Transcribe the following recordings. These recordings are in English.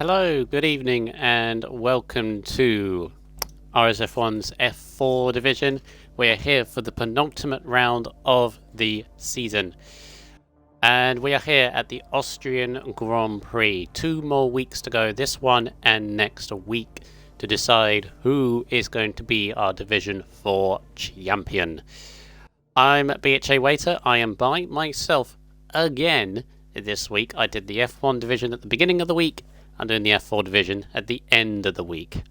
Hello, good evening, and welcome to RSF1's F4 division. We are here for the penultimate round of the season. And we are here at the Austrian Grand Prix. 2 more weeks to go, this one and next week, to decide who is going to be our Division 4 champion. I'm BHA Waiter. I am by myself again this week. I did the F1 division at the beginning of the week. I'm doing the F4 division at the end of the week.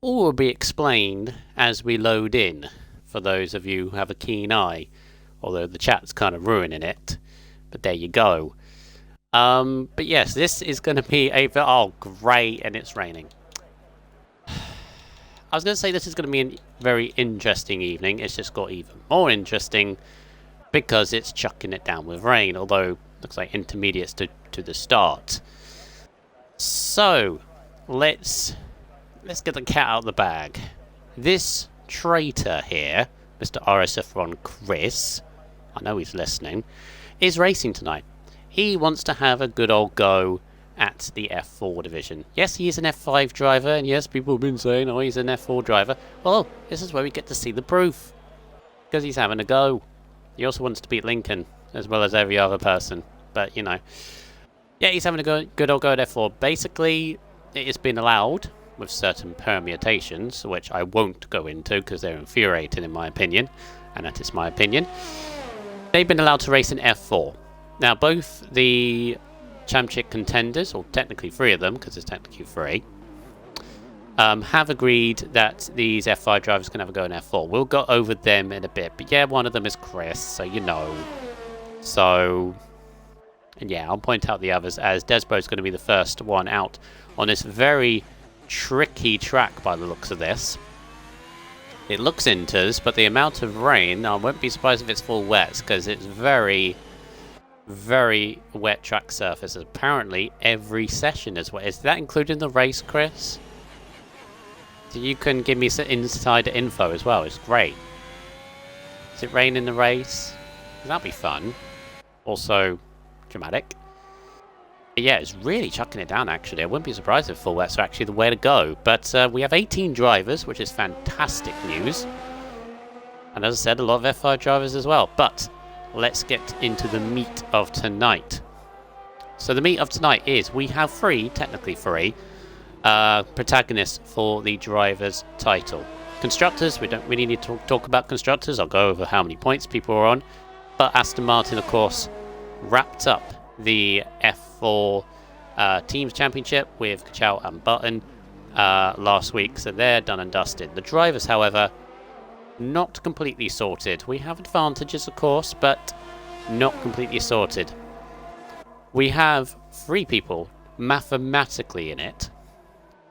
All will be explained as we load in, for those of you who have a keen eye, although the chat's kind of ruining it. But there you go. But yes, this is going to be a... Oh, great, and it's raining. I was going to say this is going to be a very interesting evening. It's just got even more interesting because it's chucking it down with rain, although looks like intermediates to the start. So, let's get the cat out of the bag. This traitor here, Mr. RSF1 Chris, I know he's listening, is racing tonight. He wants to have a good old go at the F4 division. Yes, he is an F5 driver, and yes, people have been saying, oh, he's an F4 driver. Well, this is where we get to see the proof, because he's having a go. He also wants to beat Lincoln, as well as every other person, but, you know. Yeah, he's having a good old go at F4. Basically, it has been allowed with certain permutations, which I won't go into because they're infuriating in my opinion, and that is my opinion. They've been allowed to race in F4. Now, both the championship contenders, or technically 3 of them, because there's technically 3, have agreed that these F5 drivers can have a go in F4. We'll go over them in a bit, but yeah, one of them is Chris, so you know. So... And yeah, I'll point out the others, as Desbo is going to be the first one out on this very tricky track by the looks of this. It looks inters, but the amount of rain, I won't be surprised if it's full wet, because it's very, very wet track surface. Apparently, every session is wet. Is that including the race, Chris? So you can give me some insider info as well. It's great. Does it rain in the race? That'll be fun. Also... dramatic. But yeah, it's really chucking it down actually. I wouldn't be surprised if full wets are actually the way to go. But we have 18 drivers, which is fantastic news. And as I said, a lot of F5 drivers as well. But let's get into the meat of tonight. So the meat of tonight is we have technically three, protagonists for the driver's title. Constructors, we don't really need to talk about constructors. I'll go over how many points people are on. But Aston Martin, of course, wrapped up the F4 Teams Championship with Kachal and Button last week, so they're done and dusted. The drivers, however, not completely sorted. We have advantages, of course, but not completely sorted. We have 3 people mathematically in it.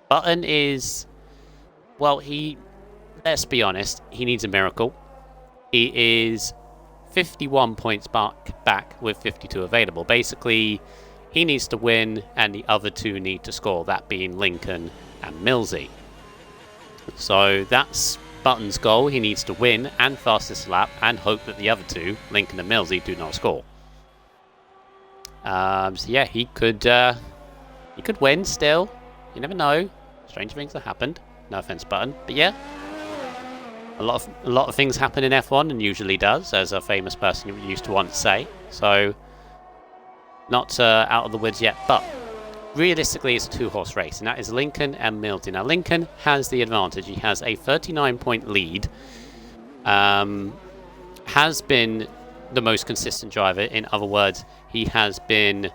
Button is, well, let's be honest, he needs a miracle. He is 51 points back with 52 available. Basically, he needs to win and the other 2 need to score, that being Lincoln and Millsy. So that's Button's goal. He needs to win and fastest lap and hope that the other 2, Lincoln and Millsy, do not score. So yeah, he could win still. You never know. Strange things have happened. No offense, Button. But yeah. A lot of things happen in F1, and usually does, as a famous person used to once say. So, not out of the woods yet, but realistically it's a 2-horse race, and that is Lincoln and Millsy. Now, Lincoln has the advantage. He has a 39-point lead. Has been the most consistent driver. In other words, he has been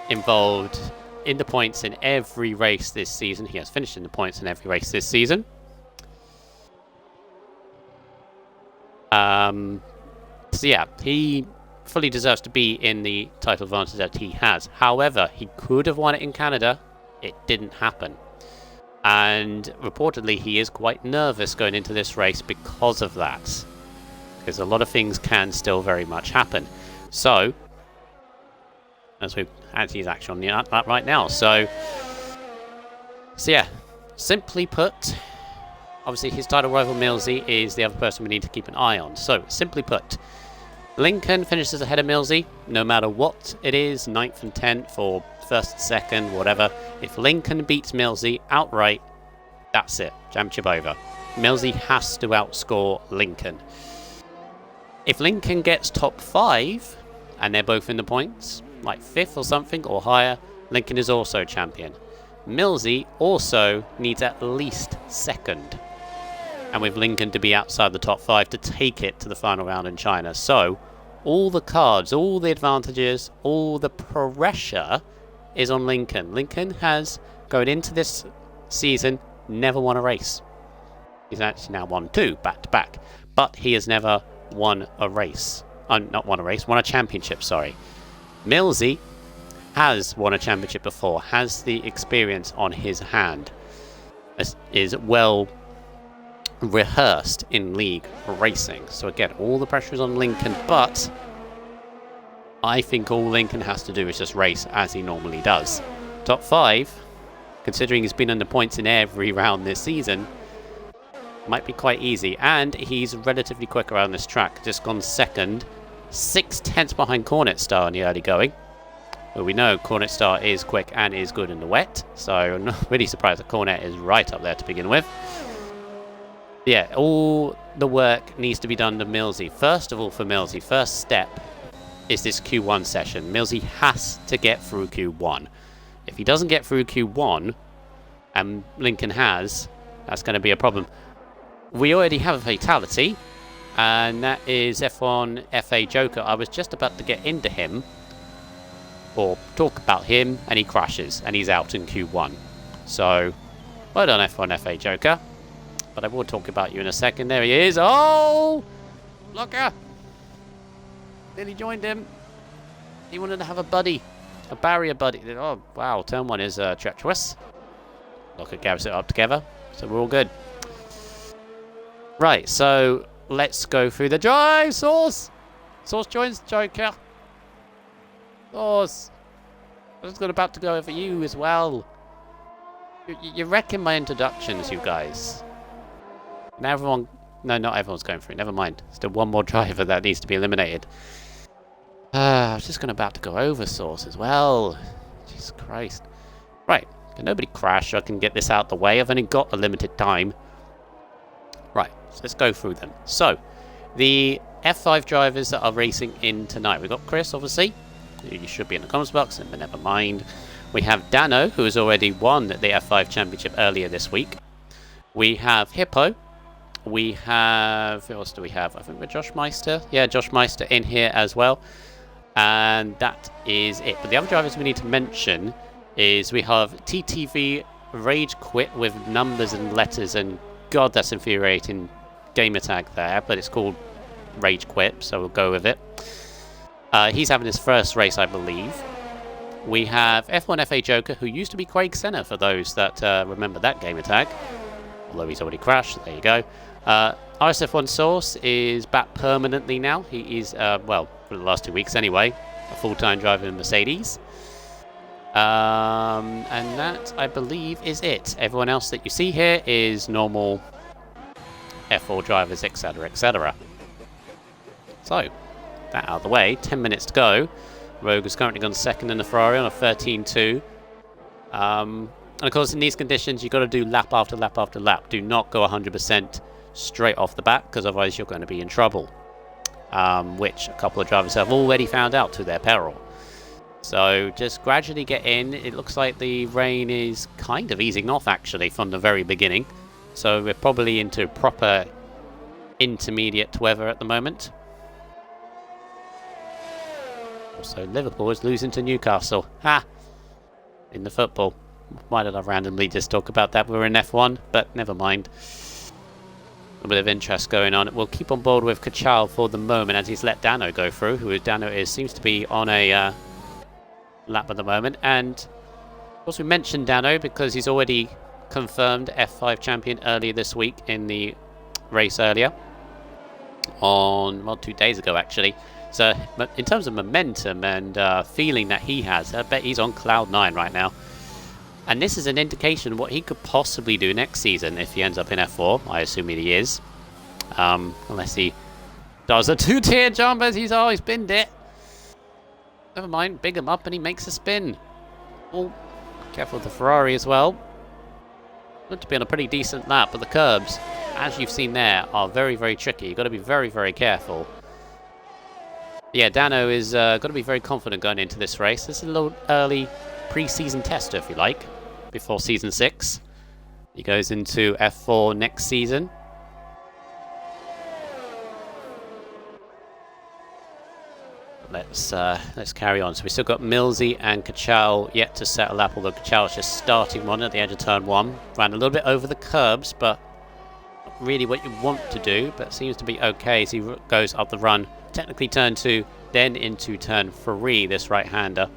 involved in the points in every race this season. He has finished in the points in every race this season. So yeah, he fully deserves to be in the title advantage that he has. However, he could have won it in Canada. It didn't happen. And reportedly, he is quite nervous going into this race because of that. Because a lot of things can still very much happen. So, he's actually on that right now. So yeah, simply put, obviously his title rival Millsy is the other person we need to keep an eye on. So, simply put, Lincoln finishes ahead of Millsy, no matter what it is, 9th and 10th, or 1st, 2nd, whatever. If Lincoln beats Millsy outright, that's it. Championship over. Millsy has to outscore Lincoln. If Lincoln gets top 5, and they're both in the points, like 5th or something, or higher, Lincoln is also champion. Millsy also needs at least 2nd. And with Lincoln to be outside the top 5 to take it to the final round in China. So, all the cards, all the advantages, all the pressure is on Lincoln. Lincoln has, going into this season, never won a race. He's actually now won 2 back-to-back. But he has never won a race. Not won a race, won a championship, sorry. Millsy has won a championship before, has the experience on his hand, is well rehearsed in league racing. So again, all the pressure is on Lincoln, but I think all Lincoln has to do is just race as he normally does. Top 5, considering he's been under points in every round this season, might be quite easy, and he's relatively quick around this track. Just gone 2nd, 6/10 behind Cornet Star in the early going. Well, we know Cornet Star is quick and is good in the wet, so I'm not really surprised that Cornet is right up there to begin with. Yeah, all the work needs to be done to Millsy. First of all, for Millsy, first step is this Q1 session. Millsy has to get through Q1. If he doesn't get through Q1, and Lincoln has, that's going to be a problem. We already have a fatality, and that is F1 FA Joker. I was just about to get into him, or talk about him, and he crashes, and he's out in Q1. So, well done F1 FA Joker. But I will talk about you in a second. There he is. Oh! Locker! Then he joined him. He wanted to have a buddy. A barrier buddy. Oh, wow. Turn 1 is treacherous. Locker gathers it up together. So we're all good. Right, so let's go through the drive. Sauce! Sauce joins Joker. Sauce! I was about to go over you as well. You're wrecking my introductions, you guys. Now everyone... No, not everyone's going through. Never mind. Still one more driver that needs to be eliminated. I was just about to go over Sauce as well. Jesus Christ. Right. Can nobody crash? I can get this out the way. I've only got a limited time. Right. So let's go through them. So, the F5 drivers that are racing in tonight. We've got Chris, obviously. You should be in the comments box, but never mind. We have Dano, who has already won the F5 Championship earlier this week. We have Hippo. We have... Who else do we have? I think we're Josh Meister. Yeah, Josh Meister in here as well. And that is it. But the other drivers we need to mention is we have TTV Rage Quit with numbers and letters, and God, that's infuriating gamer tag there, but it's called Rage Quit, so we'll go with it. He's having his first race, I believe. We have F1 FA Joker, who used to be Craig Senna, for those that remember that gamer tag. Although he's already crashed, there you go. RSF1 Source is back permanently now. He is, well, for the last 2 weeks anyway, a full-time driver in Mercedes. And that, I believe, is it. Everyone else that you see here is normal F4 drivers, etc., etc. So, that out of the way. 10 minutes to go. Rogue has currently gone 2nd in the Ferrari on a 13.2. And of course, in these conditions, you've got to do lap after lap after lap. Do not go 100% straight off the bat, because otherwise you're going to be in trouble. Which a couple of drivers have already found out to their peril. So just gradually get in. It looks like the rain is kind of easing off, actually, from the very beginning. So we're probably into proper intermediate weather at the moment. Also, Liverpool is losing to Newcastle. Ha! In the football. Why did I randomly just talk about that? We're in F1, but never mind. A bit of interest going on. We'll keep on board with Kachal for the moment as he's let Dano go through, who Dano seems to be on a lap at the moment. And of course, we mentioned Dano because he's already confirmed F5 champion earlier this week in the race earlier. On, well, 2 days ago actually. So in terms of momentum and feeling that he has, I bet he's on cloud 9 right now. And this is an indication of what he could possibly do next season if he ends up in F4. I assume he is. Unless he Does a two-tier jump as he's always binned it. Never mind, big him up and he makes a spin. Oh, careful with the Ferrari as well. Meant to be on a pretty decent lap, but the curbs, as you've seen there, are very, very tricky. You've got to be very, very careful. Yeah, Dano is got to be very confident going into this race. This is a little early pre-season tester, if you like, before Season 6. He goes into F4 next season. Let's carry on. So we've still got Millsy and Kachal yet to set a lap, although Kachal's just starting one at the edge of turn 1. Ran a little bit over the curbs, but not really what you want to do, but seems to be okay as he goes up the run. Technically turn 2, then into turn 3, this right-hander,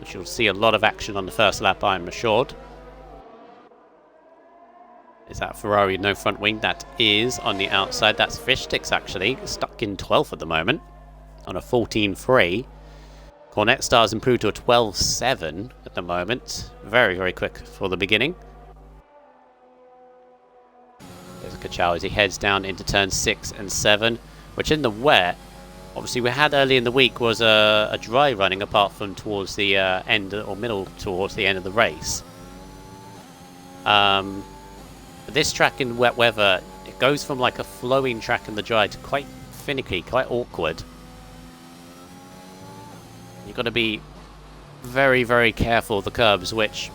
which you'll see a lot of action on the first lap, I'm assured. Is that Ferrari no front wing? That is on the outside. That's Fishsticks actually, stuck in 12th at the moment on a 14.3. Cornet Star's improved to a 12.7 at the moment. Very, very quick for the beginning. There's Kachal as he heads down into turn 6 and 7, which in the wet, obviously we had early in the week was a dry running apart from towards the end or middle towards the end of the race. But this track in wet weather, it goes from like a flowing track in the dry to quite finicky, quite awkward. You've got to be very, very careful of the curbs, which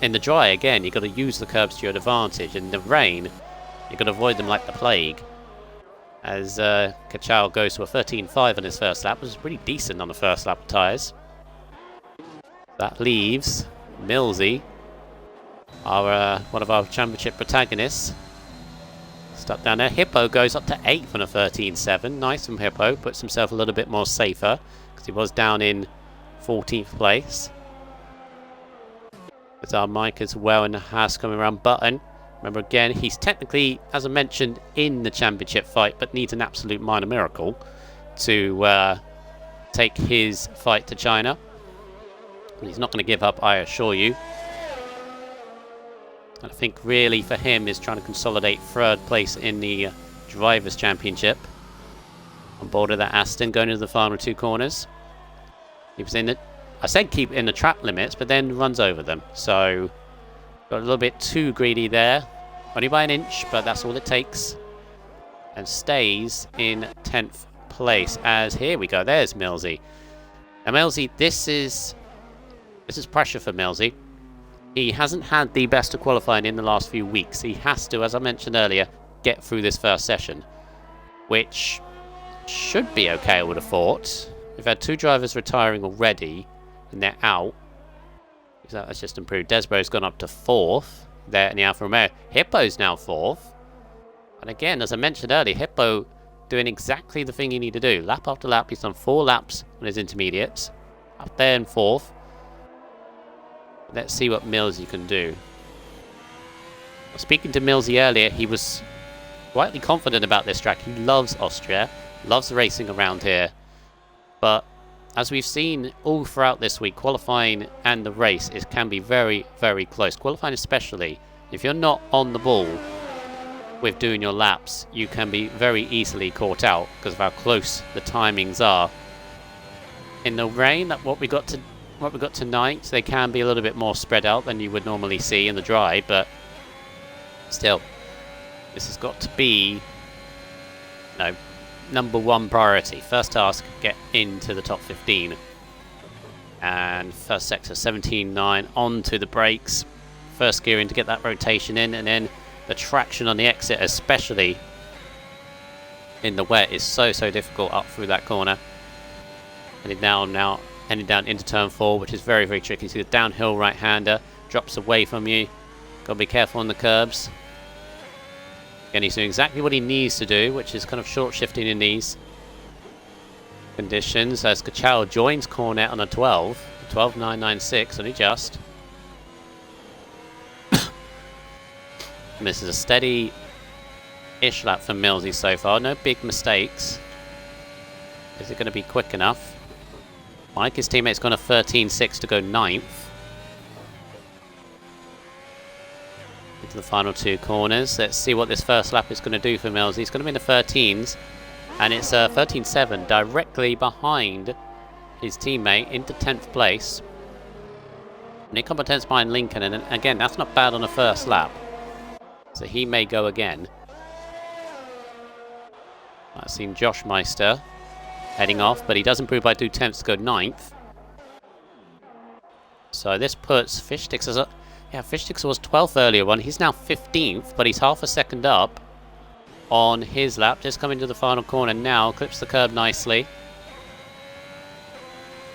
in the dry, again, you've got to use the curbs to your advantage. In the rain, you've got to avoid them like the plague. As Kachal goes to a 13.5 on his first lap, which is pretty decent on the first lap of tyres. That leaves Millsy, our one of our championship protagonists, stuck down there. Hippo goes up to 8th on a 13.7. Nice from Hippo, puts himself a little bit more safer, because he was down in 14th place. There's our Mike as well in the Haas coming around. Button, remember again, he's technically, as I mentioned, in the championship fight, but needs an absolute minor miracle to take his fight to China. And he's not going to give up, I assure you. And I think really for him is trying to consolidate 3rd place in the Drivers' Championship. On board of that Aston, going into the final 2 corners. He was in it. I said keep in the trap limits, but then runs over them. So got a little bit too greedy there. Only by an inch, but that's all it takes. And stays in 10th place. As here we go. There's Millsy. Now Millsy, this is pressure for Millsy. He hasn't had the best of qualifying in the last few weeks. He has to, as I mentioned earlier, get through this first session, which should be okay, I would have thought. We've had 2 drivers retiring already, and they're out. So that's just improved. Desbro's gone up to 4th there in the Alfa Romeo. Hippo's now 4th. And again, as I mentioned earlier, Hippo doing exactly the thing you need to do. Lap after lap, he's done 4 laps on his intermediates. Up there in 4th. Let's see what Millsy can do. Speaking to Millsy earlier, he was quietly confident about this track. He loves Austria, loves racing around here. But as we've seen all throughout this week, qualifying and the race can be very, very close. Qualifying especially. If you're not on the ball with doing your laps, you can be very easily caught out because of how close the timings are. In the rain, what we got tonight, they can be a little bit more spread out than you would normally see in the dry, but still, this has got to be number 1 priority. First task, get into the top 15. And first sector 17.9 onto the brakes. First gearing to get that rotation in, and then the traction on the exit, especially in the wet, is so difficult up through that corner. And now heading down into turn 4, which is very, very tricky. See the downhill right-hander drops away from you. Got to be careful on the curbs. Again, he's doing exactly what he needs to do, which is kind of short shifting in these conditions. As Kachal joins Cornet on a 12.996, only just. And this is a steady-ish lap for Millsy so far. No big mistakes. Is it going to be quick enough? Mike, his teammate's gone a 13.6 to go 9th. Into the final 2 corners. Let's see what this first lap is going to do for Millsy. He's going to be in the 13s. And it's 13-7 directly behind his teammate into 10th place. Nick up 10th behind Lincoln, and again, that's not bad on the first lap. So he may go again. I've seen Josh Meister heading off, but he does improve by 2 tenths to go 9th. So this puts Fishsticks as a... Yeah, Fishsticks was 12th earlier on. He's now 15th, but he's half a second up on his lap. Just coming to the final corner now. Clips the curb nicely.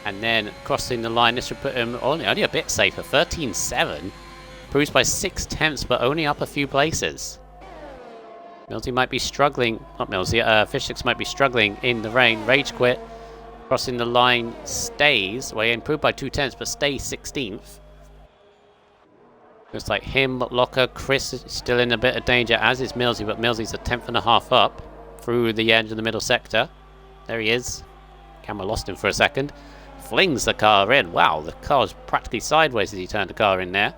And then crossing the line. This should put him only a bit safer. 13-7. Improves by 6 tenths, but only up a few places. Millsy might be struggling. Not Millsy. Fishsticks might be struggling in the rain. Rage quit. Crossing the line, stays. Well, he improved by 2 tenths, but stays 16th. Looks like him, Locker, Chris is still in a bit of danger, as is Millsy, but Millsy's a 10.5 up through the edge of the middle sector. There he is. Camera lost him for a second. Flings the car in. Wow, the car's practically sideways as he turned the car in there.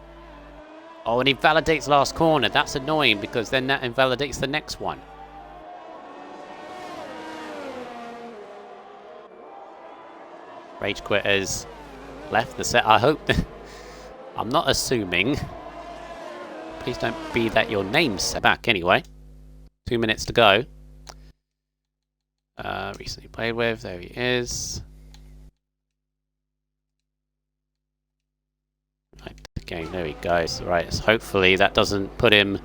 Oh, and he validates last corner. That's annoying because then that invalidates the next one. Rage Quit has left the set. I hope... I'm not assuming. Please don't be that your name's set back anyway. 2 minutes to go. Recently played with. There he is. Right, the game. There he goes. Right, so hopefully that doesn't put him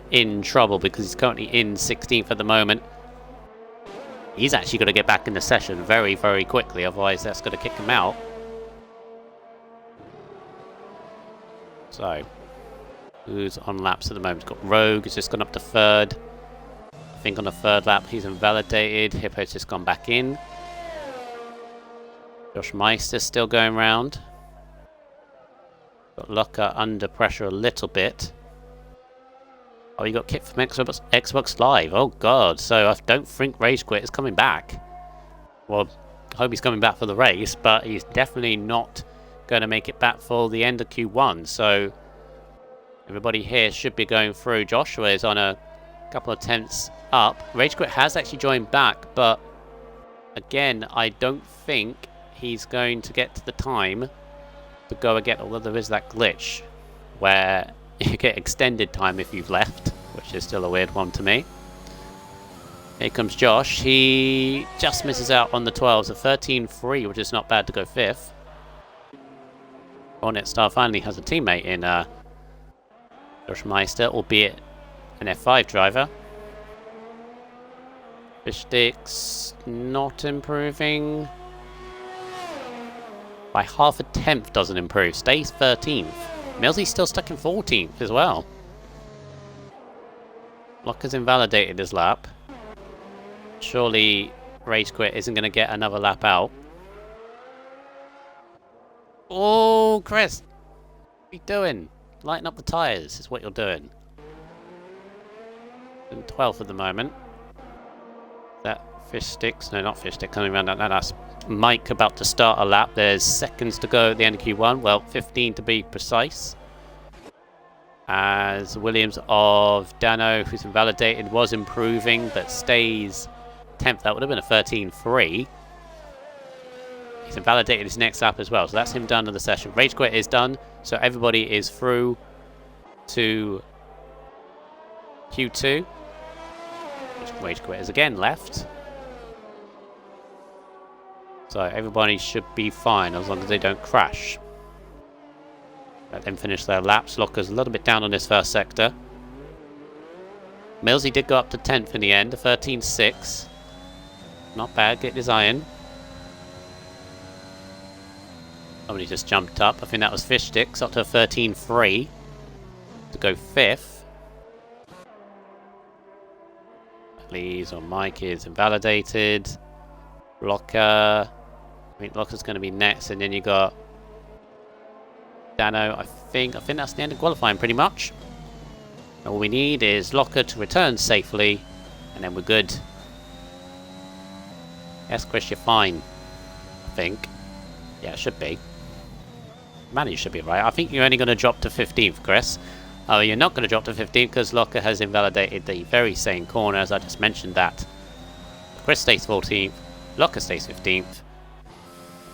in trouble because he's currently in 16th at the moment. He's actually going to get back in the session very, very quickly, otherwise that's going to kick him out. So, who's on laps at the moment? He's got Rogue, he's just gone up to 3rd. I think on the 3rd lap he's invalidated. Hippo's just gone back in. Josh Meister's still going round. Got Locker under pressure a little bit. Oh, you got Kit from Xbox Live. Oh, God. So I don't think Rage Quit is coming back. Well, I hope he's coming back for the race, but he's definitely not going to make it back for the end of Q1. So everybody here should be going through. Joshua is on a couple of tenths up. Rage Quit has actually joined back, but again, I don't think he's going to get to the time to go again, although there is that glitch where you get extended time if you've left, which is still a weird one to me. Here comes Josh. He just misses out on the 12s, a 13-3, which is not bad to go 5th. Hornet Star finally has a teammate in Josh Meister, albeit an F5 driver. Fishsticks not improving. By half a tenth doesn't improve. Stays 13th. Millsy's still stuck in 14th as well. Locker's invalidated his lap. Surely Rage Quit isn't going to get another lap out. Oh, Chris! What are you doing? Lighten up the tyres is what you're doing. In 12th at the moment. That Fishsticks? No, not Fishsticks coming around. No, that's Mike about to start a lap. There's seconds to go at the end of Q1. Well, 15 to be precise. As Williams of Dano, who's invalidated, was improving, but stays 10th. That would have been a 13-3. He's invalidated his next lap as well, so that's him done in the session. Rage Quit is done, so everybody is through to Q2. Rage Quit is again left. So everybody should be fine as long as they don't crash. Let them finish their laps. Locker's a little bit down on this first sector. Millsy did go up to 10th in the end, a 13-6. Not bad, get his iron. Somebody just jumped up. I think that was Fishsticks, up to a 13-3 to go 5th. Please, or Mike is invalidated. Locker. I think Locker's going to be next, and then you got Dano. I think that's the end of qualifying pretty much. All we need is Locker to return safely, and then we're good. Yes, Chris, you're fine. I think. Yeah, it should be. Man, you should be right. I think you're only going to drop to 15th, Chris. Oh, you're not going to drop to 15th because Locker has invalidated the very same corner, as I just mentioned that Chris stays 14th. Locker stays 15th.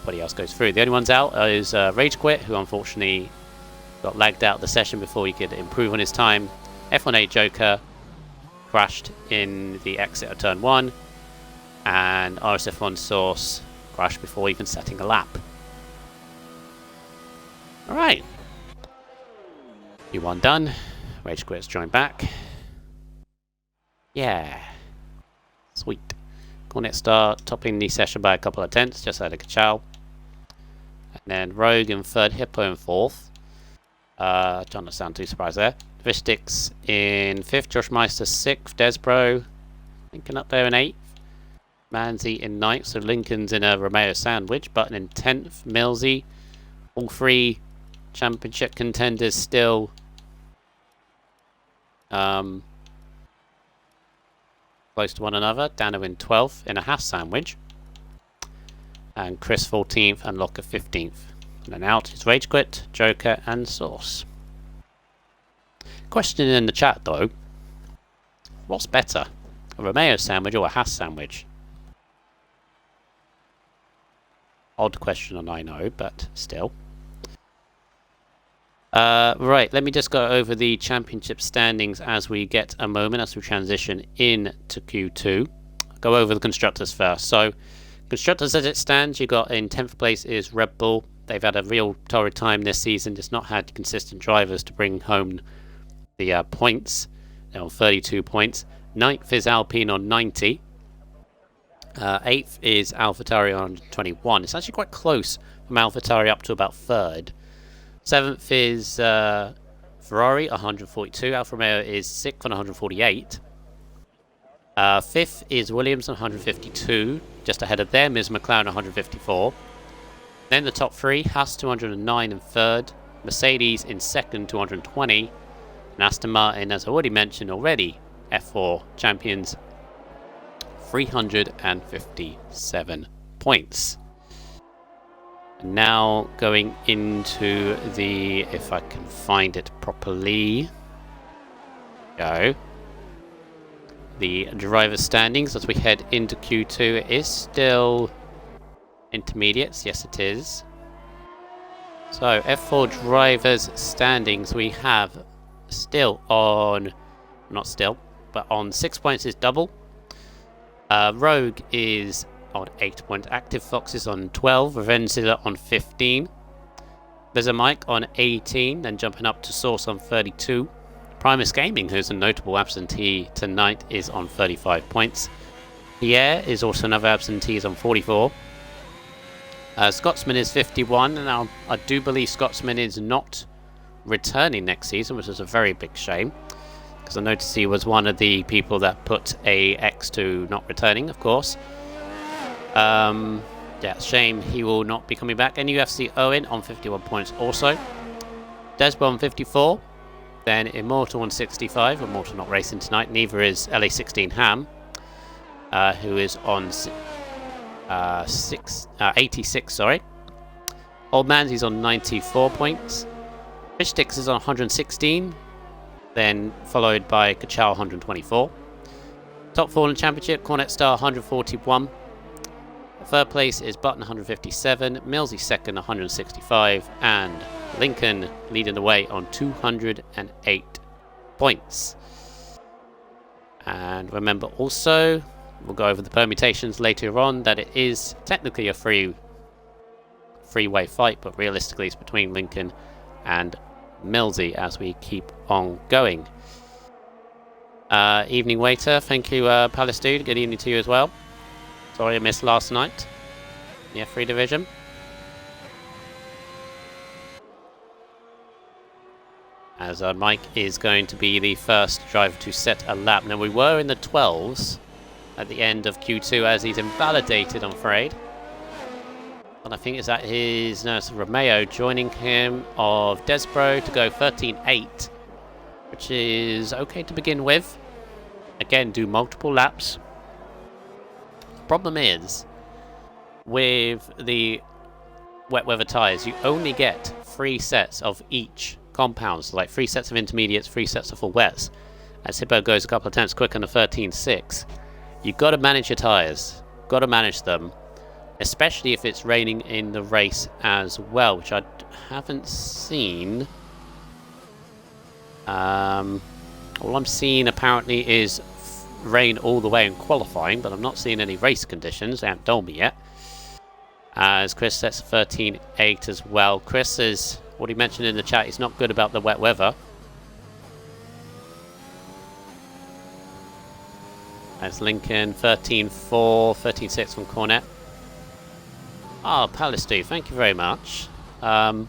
Nobody else goes through. The only ones out is Rage Quit, who unfortunately got lagged out of the session before he could improve on his time. F18 Joker crashed in the exit of turn 1. And RSF1 Source crashed before even setting a lap. Alright. Q1 done. Rage Quit's joined back. Yeah. Sweet. Cornet Star topping the session by a couple of tenths, just out of Kachow. And then Rogue in 3rd, Hippo in 4th. Don't sound too surprised there. Vistix in 5th, Josh Meister 6th, Desbro Lincoln up there in 8th. Manzi in 9th, so Lincoln's in a Romeo sandwich. Button in 10th, Millsy. All 3 championship contenders still close to one another. Dano in 12th in a half sandwich. And Chris 14th and Locker 15th. And then out is Rage Quit, Joker and Source. Question in the chat though. What's better? A Romeo sandwich or a hash sandwich? Odd question, and I know, but still. Right, let me just go over the championship standings as we get a moment, as we transition into Q2. Go over the constructors first. So, constructors as it stands, you got in 10th place is Red Bull. They've had a real torrid time this season, just not had consistent drivers to bring home the points. They're on 32 points. 9th is Alpine on 90. 8th is AlphaTauri on 21. It's actually quite close from AlphaTauri up to about 3rd. 7th is Ferrari, 142. Alfa Romeo is 6th on 148. 5th is Williams on 152. Just ahead of them is McLaren 154. Then the top 3, Haas 209 in 3rd. Mercedes in 2nd, 220. And Aston Martin, as I already mentioned already, F4 champions, 357 points. And now going into the, if I can find it properly, go. The driver standings as we head into Q2. It is still intermediates, yes it is. So F4 drivers standings, we have still on, not still, but on 6 points is Double. Rogue is on 8 points. Active Fox is on 12. Revenzilla on 15. There's a Mike on 18, then jumping up to Source on 32. Primus Gaming, who's a notable absentee tonight, is on 35 points. Pierre is also another absentee, is on 44. Scotsman is 51, and now I do believe Scotsman is not returning next season, which is a very big shame, because I noticed he was one of the people that put a X to not returning, of course. Yeah, shame he will not be coming back. NUFC Owen on 51 points also. Desbo on 54. Then Immortal on 65. Immortal not racing tonight. Neither is LA16 Ham, who is on 86. Sorry. Old Man's on 94 points. Fishtix is on 116. Then followed by Kachow 124. Top 4 in the championship. Cornet Star 141. Third place is Button 157, Millsy second 165, and Lincoln leading the way on 208 points. And remember also, we'll go over the permutations later on, that it is technically a freeway fight, but realistically it's between Lincoln and Millsy as we keep on going. Evening waiter, thank you Palace Dude, good evening to you as well. Sorry I missed last night in the F3 division. As Mike is going to be the first driver to set a lap. Now we were in the 12s at the end of Q2 as he's invalidated, I'm afraid. And I think it's at his, no, it's Romeo joining him of Desbro to go 13.8, which is okay to begin with. Again, do multiple laps. Problem is, with the wet weather tyres, you only get 3 sets of each compound, so like 3 sets of intermediates, 3 sets of full wets. As Hippo goes a couple of tenths quicker on the 13.6, You've got to manage your tyres. Got to manage them. Especially if it's raining in the race as well, which I haven't seen. All I'm seeing apparently is rain all the way in qualifying, but I'm not seeing any race conditions. They haven't told me yet. As Chris sets 13.8 as well. Chris is, what he mentioned in the chat, he's not good about the wet weather. As Lincoln, 13.4, 13.6 from Cornet. Oh, Palestine, thank you very much. I'm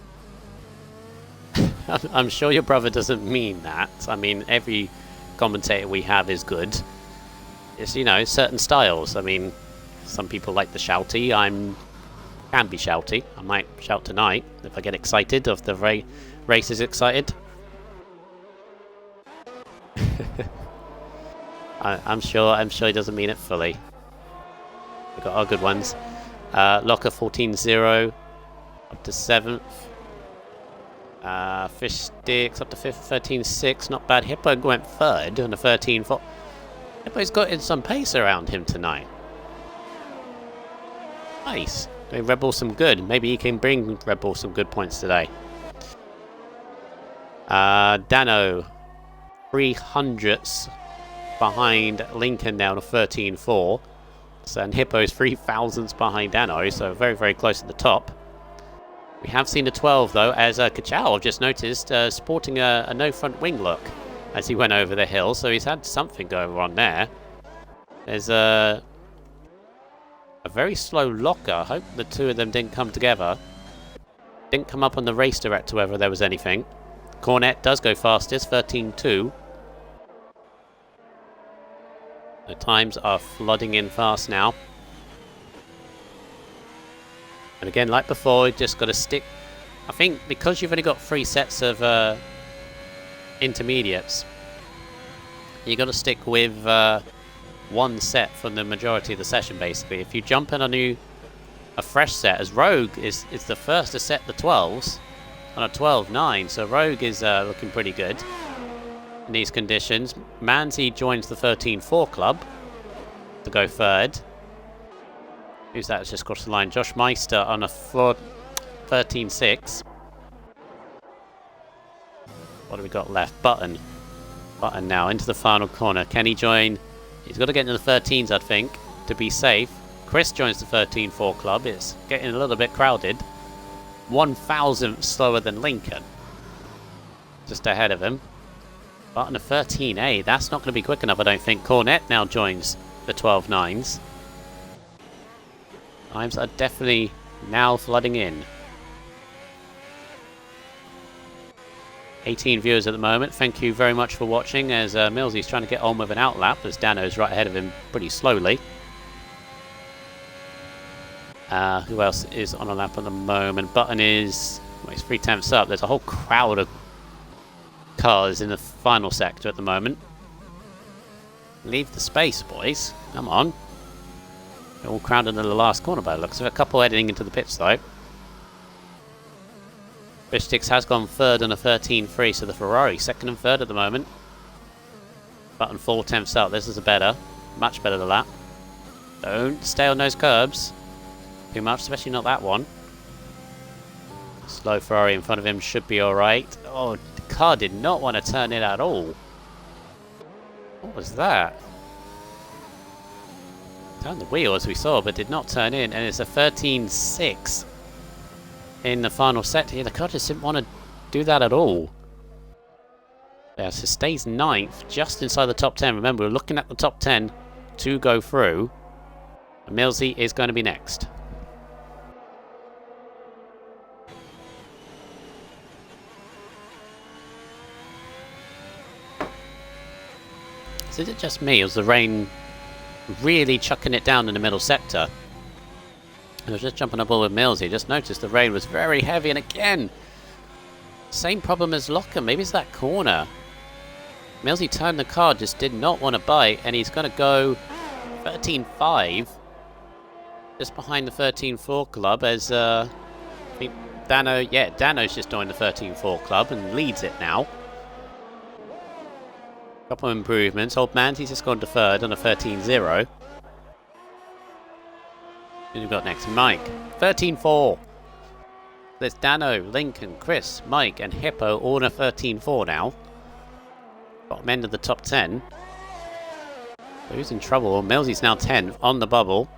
sure your brother doesn't mean that. I mean, every commentator we have is good. It's, you know, certain styles. I mean, some people like the shouty. Can be shouty. I might shout tonight if I get excited, if the race is excited. I'm sure he doesn't mean it fully. We've got our good ones. Locker 14.0 up to 7th. Fish Sticks up to 5th, 13.6. Not bad. Hippo went 3rd on a 13.4. Hippo's got in some pace around him tonight. Nice. Doing Red Bull some good. Maybe he can bring Red Bull some good points today. Dano 300ths behind Lincoln now to 13.4. So, and Hippo's 3,000ths behind Dano, so very, very close at the top. We have seen a 12 though, as Kachal, I've just noticed, sporting a no front wing look as he went over the hill, so he's had something going on there. There's a very slow locker. I hope the two of them didn't come together. Didn't come up on the race director whether there was anything. Cornet does go fastest, 13.2. The times are flooding in fast now. And again, like before, you just got to stick. I think because you've only got 3 sets of intermediates, you got to stick with 1 set for the majority of the session. Basically, if you jump in a fresh set, as Rogue is the first to set the 12s on a 12.9, so Rogue is looking pretty good in these conditions. Manzi joins the 13.4 club to go 3rd. Who's that? It's just crossed the line. Josh Meister on a 13.6. What have we got left? Button now into the final corner. Can he join? He's got to get into the 13s, I think, to be safe. Chris joins the 13.4 club. It's getting a little bit crowded. 1,000th slower than Lincoln. Just ahead of him. Button a 13A. That's not going to be quick enough, I don't think. Cornet now joins the 12.9s. Times are definitely now flooding in. 18 viewers at the moment. Thank you very much for watching as Millsy's trying to get on with an outlap as Dano's right ahead of him pretty slowly. Who else is on a lap at the moment? Button is... well, he's 3/10 up. There's a whole crowd of cars in the final sector at the moment. Leave the space, boys. Come on. They're all crowded in the last corner by the looks of it. A couple heading into the pits though. Fishtix has gone 3rd on a 13.3, so the Ferrari 2nd and 3rd at the moment. Button 4/10 up. This is much better than that. Don't stay on those curbs too much, especially not that one. Slow Ferrari in front of him should be alright. Oh, the car did not want to turn in at all. What was that? Turned the wheel as we saw, but did not turn in, and it's a 13.6 in the final set here. The car just didn't want to do that at all. Yeah, so stays 9th, just inside the top 10. Remember, we're looking at the top 10 to go through. And Millsy is going to be next. So is it just me, or was the rain really chucking it down in the middle sector? I was just jumping up all with Millsy, just noticed the rain was very heavy, and again, same problem as Locker. Maybe it's that corner. Millsy turned the car, just did not want to bite, and he's going to go 13.5, just behind the 13.4 club, as I think Dano's just joined the 13.4 club and leads it now. Couple of improvements. Old Man's just gone to 3rd on a 13.0. Who we've got next? Mike. 13-4. There's Dano, Lincoln, Chris, Mike, and Hippo all in a 13-4 now. Bottom end of the top 10. Who's in trouble? Millsy's now 10th on the bubble.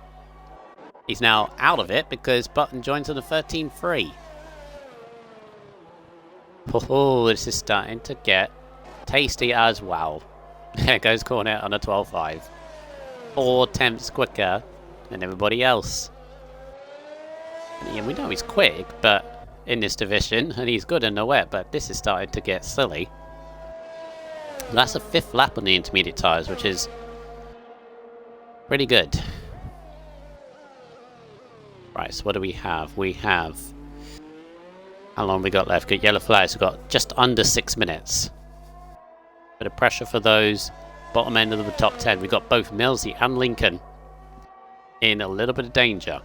He's now out of it because Button joins on a 13-3. Oh, this is starting to get tasty as well. There goes Cornet on a 12-5. 4 tenths quicker than everybody else. And we know he's quick, but in this division, and he's good in the wet, but this is starting to get silly. That's a 5th lap on the intermediate tyres, which is pretty good. Right, so what do we have? We have... How long we got left? Good yellow flags. We've got just under 6 minutes. Bit of pressure for those bottom end of the top 10. We've got both Millsy and Lincoln in a little bit of danger.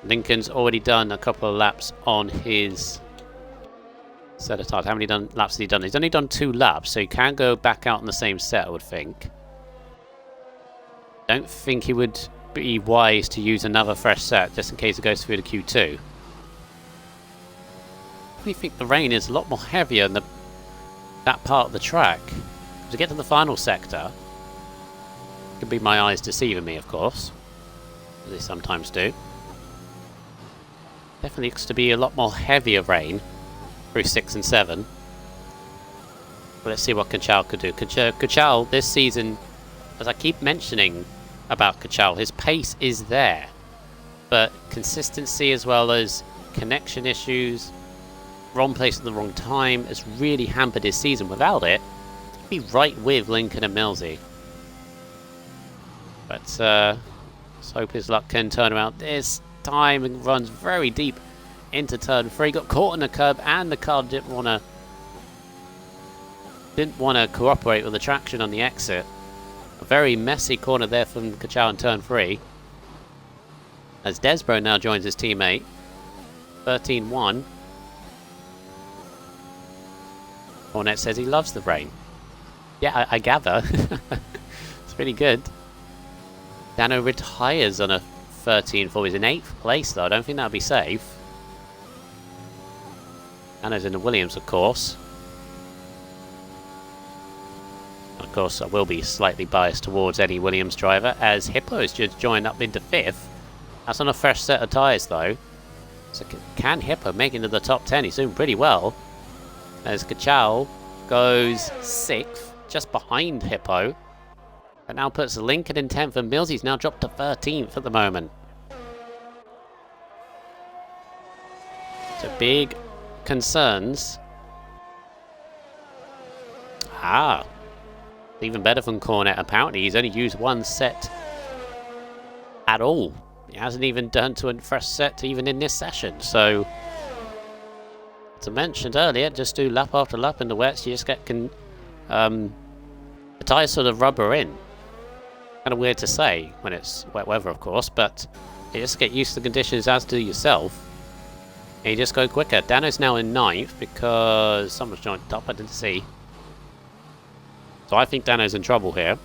Lincoln's already done a couple of laps on his set of tires. How many laps has he done? He's only done 2 laps, so he can go back out on the same set, I would think. Don't think he would be wise to use another fresh set just in case it goes through the Q2. I think the rain is a lot more heavier in that part of the track. To get to the final sector, it could be my eyes deceiving me, of course, as they sometimes do. Definitely looks to be a lot more heavier rain through 6 and 7. But let's see what Kachal could do. Kachal this season, as I keep mentioning about Kachal, his pace is there, but consistency as well as connection issues, wrong place at the wrong time, has really hampered his season. Without it, he'd be right with Lincoln and Millsy. But let's hope his luck can turn around this time and runs very deep into turn 3. Got caught on the curb, and the car didn't want to cooperate with the traction on the exit. A very messy corner there from Kachal in turn 3. As Desbro now joins his teammate. 13-1. Cornet says he loves the rain. Yeah, I gather. It's pretty good. Dano retires on a 13-4. He's in 8th place though. I don't think that'll be safe. Dano's in the Williams, of course. Of course, I will be slightly biased towards any Williams driver, as Hippo's just joined up into 5th. That's on a fresh set of tyres, though. So can Hippo make it into the top 10? He's doing pretty well. As Kachal goes 6th, just behind Hippo. That now puts Lincoln in 10th, and Millsy's now dropped to 13th at the moment. So big concerns. Even better from Cornet. Apparently he's only used 1 set at all. He hasn't even done to a fresh set even in this session. So, as I mentioned earlier, just do lap after lap in the wets. You just get the tyres sort of rubber in. Kind of weird to say when it's wet weather, of course, but you just get used to the conditions, as do yourself. And you just go quicker. Dano's now in 9th because someone's joined up. I didn't see. So I think Dano's in trouble here.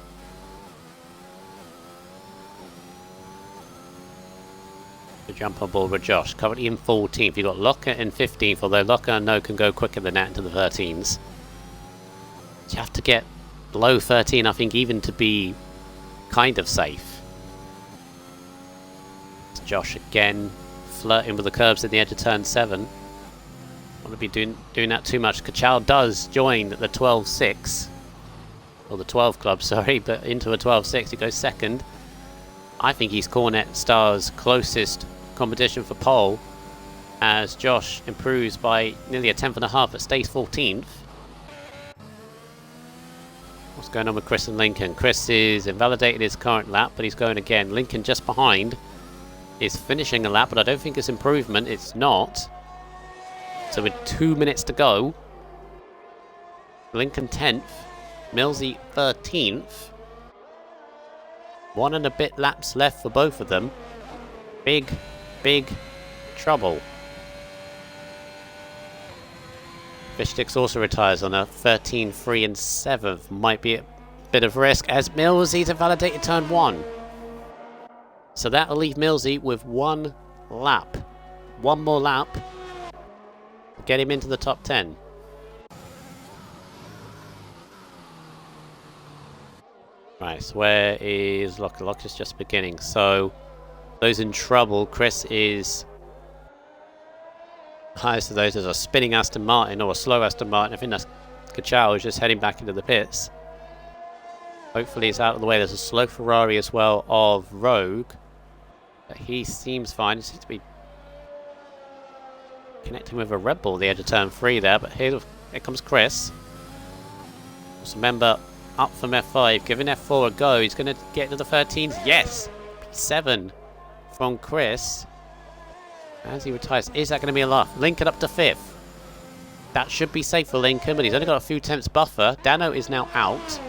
To jump on board with Josh. Currently in 14th. You've got Locker in 15th, although Locker I know can go quicker than that into the 13s. You have to get below 13, I think, even to be kind of safe. It's Josh again, flirting with the curbs at the edge of turn 7. Want to be doing that too much. Kachal does join the 12-6. Or the 12 club, sorry, but into a 12-6, he goes 2nd. I think he's Cornet Star's closest competition for pole, as Josh improves by nearly a 10.5 but stays 14th. What's going on with Chris and Lincoln? Chris is invalidated his current lap, but he's going again. Lincoln just behind is finishing a lap, but I don't think it's improvement. It's not. So with 2 minutes to go, Lincoln 10th. Millsy 13th. 1 and a bit laps left for both of them. Big trouble. Fishsticks also retires on a 13-3 and 7th. Might be a bit of risk as Millsy's invalidated turn 1. So that'll leave Millsy with 1 lap. 1 more lap. Get him into the top 10. Right, so where is Locker? Locker's just beginning. So those in trouble, Chris is highest of those. There's a spinning Aston Martin or a slow Aston Martin. I think that's Kachow is just heading back into the pits. Hopefully it's out of the way. There's a slow Ferrari as well of Rogue. But he seems fine. He seems to be connecting with a Red Bull at the edge of turn 3 there. But here comes Chris. Just remember, up from F5, giving F4 a go. He's going to get to the 13s. Yes! P7 from Chris. As he retires, is that going to be enough? Lincoln up to 5th. That should be safe for Lincoln, but he's only got a few tenths buffer. Dano is now out.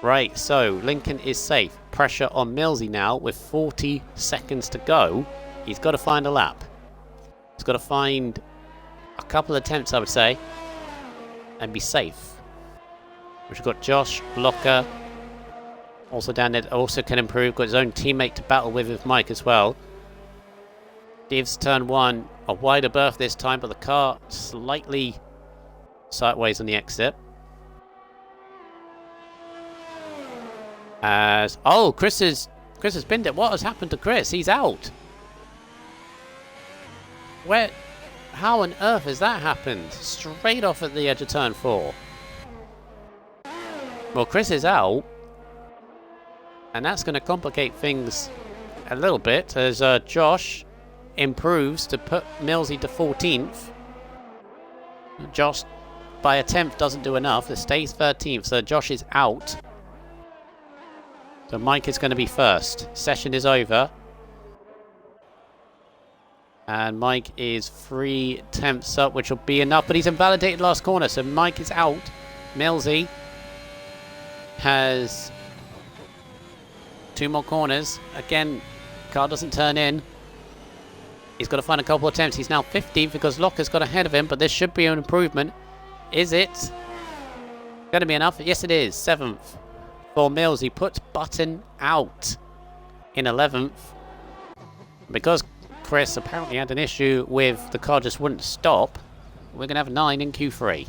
Right, so Lincoln is safe. Pressure on Millsy now with 40 seconds to go. He's got to find a lap. He's got to find a couple of attempts, I would say, and be safe. We've got Josh, Locker, also down there, also can improve. Got his own teammate to battle with Mike as well. Divs turn 1, a wider berth this time, but the car slightly sideways on the exit. As Chris has binned it. What has happened to Chris? He's out. Where? How on earth has that happened? Straight off at the edge of turn 4. Well, Chris is out, and that's going to complicate things a little bit as Josh improves to put Millsy to 14th. Josh, by a 10th, doesn't do enough. It stays 13th, so Josh is out. So Mike is going to be first. Session is over. And Mike is 3 tenths up, which will be enough, but he's invalidated last corner, so Mike is out. Millsy has 2 more corners. Again, car doesn't turn in. He's got to find a couple of attempts. He's now 15th because Locker's got ahead of him, but this should be an improvement. Is it going to be enough? Yes, it is. 7th for Mills. He puts Button out in 11th. Because Chris apparently had an issue with the car just wouldn't stop, we're going to have 9 in Q3.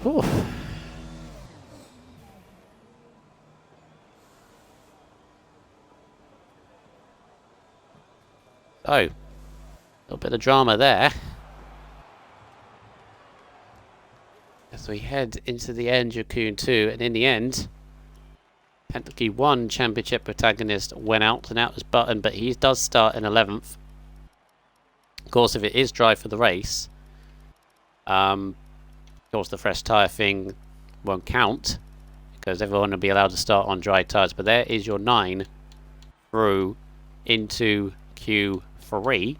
Whew. So, a little bit of drama there. As we head into the end of Q2, and in the end, Pentathlon 1 championship protagonist went out, and out was Button, but he does start in 11th. Of course, if it is dry for the race, of course the fresh tyre thing won't count, because everyone will be allowed to start on dry tyres. But there is your 9 through into Q3.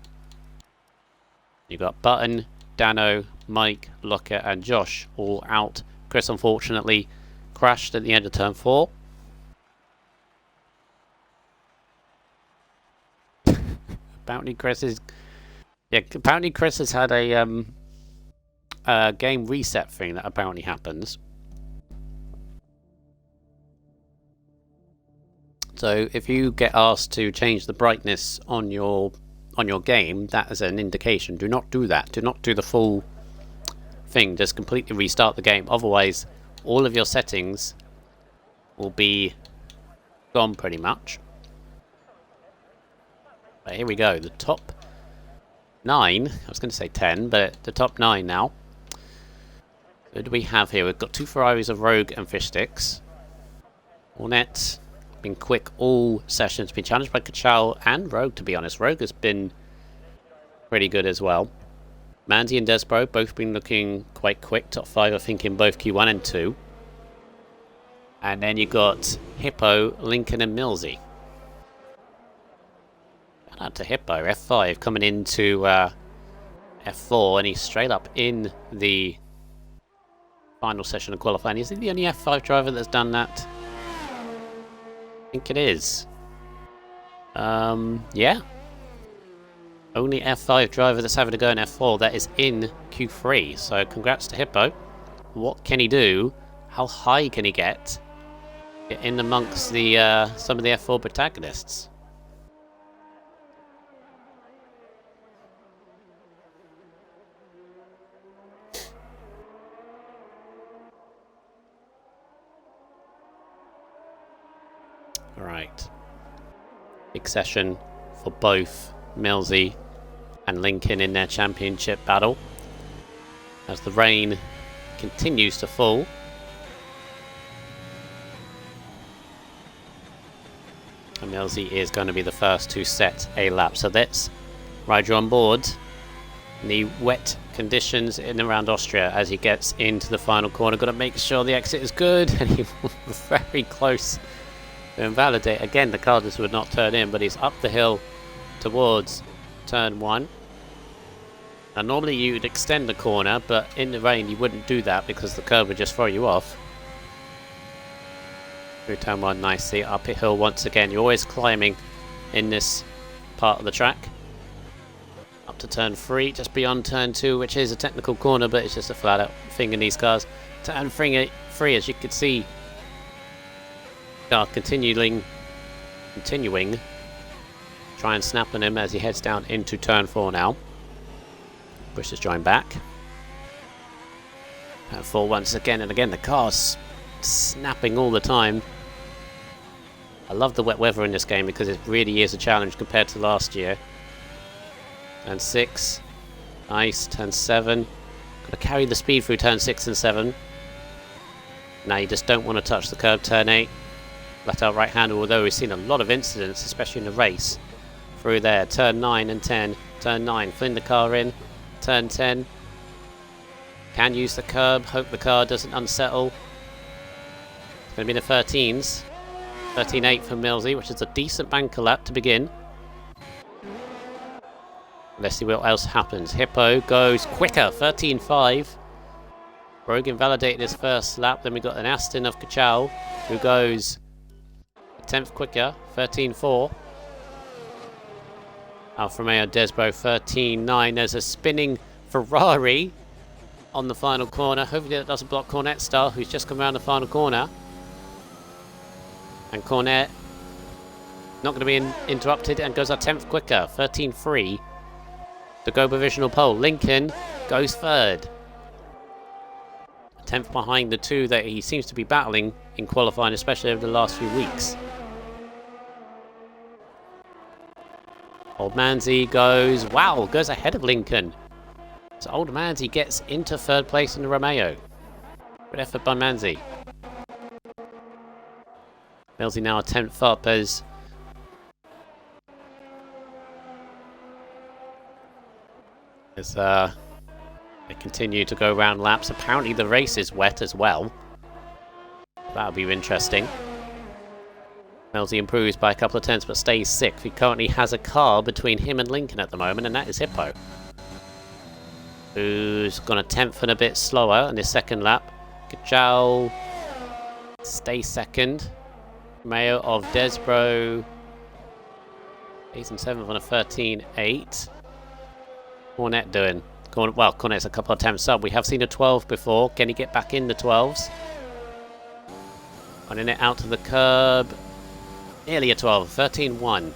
You've got Button, Dano, Mike, Locker and Josh all out. Chris unfortunately crashed at the end of turn 4. Apparently Chris has had a game reset thing that apparently happens. So if you get asked to change the brightness on your game, that is an indication. Do not do that. Do not do the full thing. Just completely restart the game. Otherwise, all of your settings will be gone pretty much. But here we go. The top 9. I was going to say 10, but the top 9 now. Who do we have here? We've got 2 Ferraris of Rogue and Fish Sticks. Hornet. Been quick all sessions, been challenged by Kachow and Rogue, to be honest. Rogue has been pretty good as well. Mandy and Desbro both been looking quite quick, top 5 I think in both Q1 and 2. And then you got Hippo, Lincoln and Millsy. Shout out to Hippo, F5 coming into F4, and he's straight up in the final session of qualifying. Is he the only F5 driver that's done that? I think it is. Yeah. Only F5 driver that's having to go in F4 that is in Q3. So congrats to Hippo. What can he do? How high can he get? get in amongst the some of the F4 protagonists. Alright. Big session for both Millsy and Lincoln in their championship battle. As the rain continues to fall. And Millsy is going to be the first to set a lap. So let's ride you on board in the wet conditions in and around Austria as he gets into the final corner. Got to make sure the exit is good, and he was very close to invalidate. Again, the car just would not turn in, but he's up the hill towards turn 1. Now normally you'd extend the corner, but in the rain you wouldn't do that because the curb would just throw you off. Through turn 1 nicely, up a hill once again. You're always climbing in this part of the track. Up to turn 3, just beyond turn 2, which is a technical corner, but it's just a flat out thing in these cars. Turn 3, as you can see, car continuing, try and snap on him as he heads down into turn 4 now. Bush has joined back. Turn 4 once again, and again the car's snapping all the time. I love the wet weather in this game because it really is a challenge compared to last year. Turn 6, nice. Turn 7, got to carry the speed through turn 6 and 7. Now you just don't want to touch the curb. Turn 8, flat out right hander, although we've seen a lot of incidents, especially in the race, through there. Turn 9 and 10, turn 9, fling the car in. Turn 10, can use the curb, hope the car doesn't unsettle. It's going to be the 13s. 13.8 for Millsy, which is a decent banker lap to begin. Let's see what else happens. Hippo goes quicker, 13.5. Rogue invalidated his first lap. Then we got an Aston of Kachow, who goes a 10th quicker, 13.4. Alfa Romeo Desbro 13.9. There's a spinning Ferrari on the final corner. Hopefully that doesn't block Cornet Star, who's just come around the final corner. And Cornet not going to be interrupted and goes a 10th quicker, 13.3. To go provisional pole. Lincoln goes 3rd. 10th behind the 2 that he seems to be battling in qualifying, especially over the last few weeks. Old Manzi goes ahead of Lincoln. So Old Manzi gets into 3rd place in the Romeo. Good effort by Manzi. Millsy now a 10th up as they continue to go round laps. Apparently the race is wet as well. That'll be interesting. Millsy improves by a couple of tenths but stays 6th. He currently has a car between him and Lincoln at the moment, and that is Hippo, who's gone a 10th and a bit slower on his second lap. Kachow stays 2nd. Mayo of Desbro 8th and 7th on a 13.8. Cornet doing? Cornet's a couple of attempts up. We have seen a 12 before. Can he get back in the 12s? Running it out to the curb. Nearly a 12. 13.1.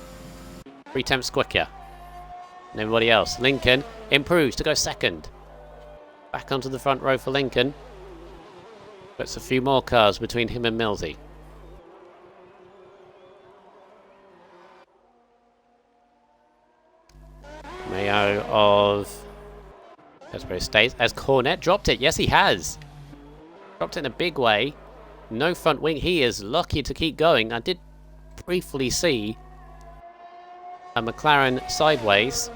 3 tenths quicker than everybody else. Lincoln improves to go 2nd. Back onto the front row for Lincoln. Puts a few more cars between him and Millsy. Mayo of Desbro stays as Cornet dropped it. Yes, he has. Dropped it in a big way. No front wing. He is lucky to keep going. I did briefly see a McLaren sideways.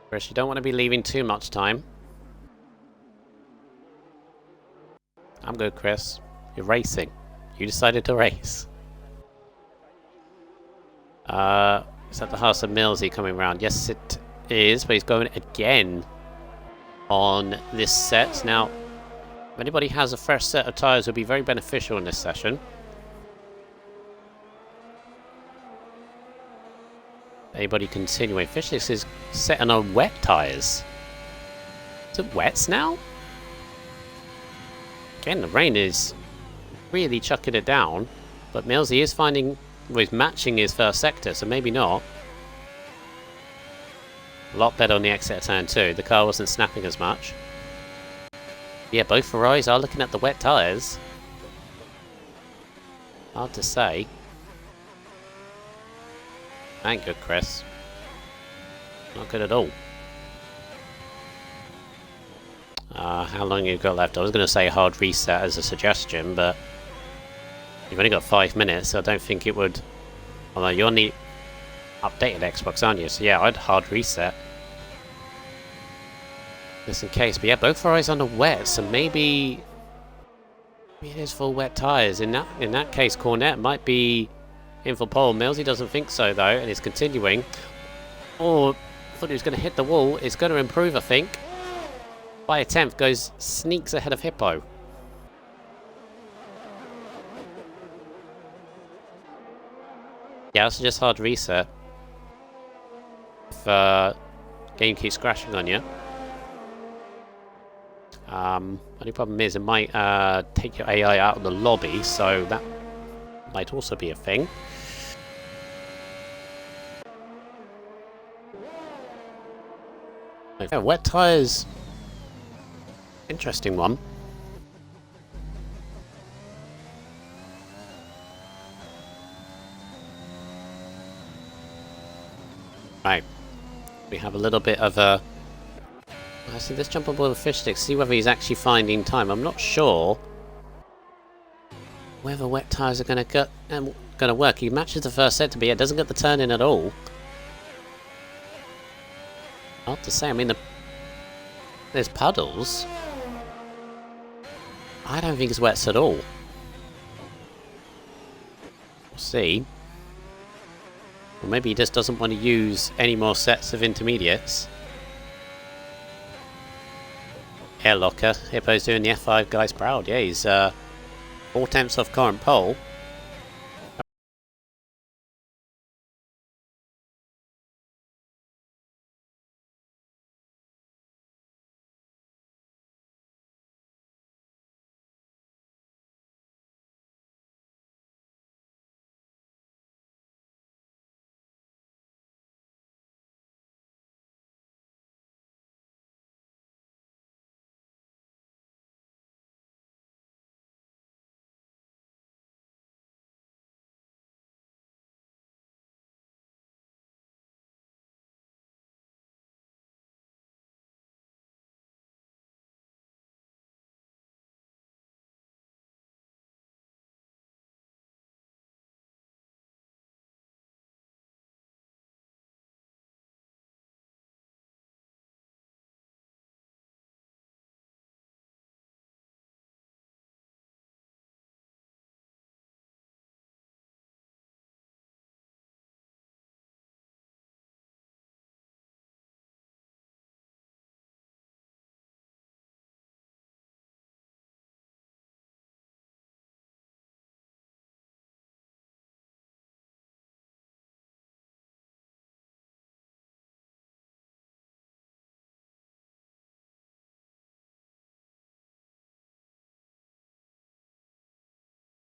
Chris, you don't want to be leaving too much time. I'm good, Chris. You're racing. You decided to race. Is that the house of Millsy coming round? Yes, it is, but he's going again on this set. Now, if anybody has a fresh set of tyres, it would be very beneficial in this session. Anybody continuing? Fishix is setting on wet tyres. Is it wets now? Again, the rain is really chucking it down, but Millsy is finding, well, he's matching his first sector, so maybe not. A lot better on the exit of turn 2. The car wasn't snapping as much. Yeah, both Ferraris are looking at the wet tyres. Hard to say. Ain't good, Chris. Not good at all. How long you got left? I was going to say hard reset as a suggestion, but you've only got 5 minutes, so I don't think it would... Although you're on the updated Xbox, aren't you? So yeah, I'd hard reset. Just in case. But yeah, both Ferraris on the wet, so maybe it is full wet tyres. In that case, Cornet might be in for pole. Millsy doesn't think so, though, and is continuing. Oh, thought he was going to hit the wall. It's going to improve, I think. By a tenth, sneaks ahead of Hippo. Yeah, also just hard reset. If game keeps crashing on you. Only problem is it might take your AI out of the lobby, so that might also be a thing. Okay, wet tyres. Interesting one. Right. We have a little bit of a... Actually, let's jump on board the fish stick, see whether he's actually finding time. I'm not sure whether wet tyres are going to work. He matches the first sector, but yeah, doesn't get the turn in at all. Hard to say. I mean, there's puddles. I don't think it's wets at all. We'll see. Or maybe he just doesn't want to use any more sets of intermediates. Air locker. Hippo's doing the F5 guys proud. Yeah, he's 4 tenths off current pole.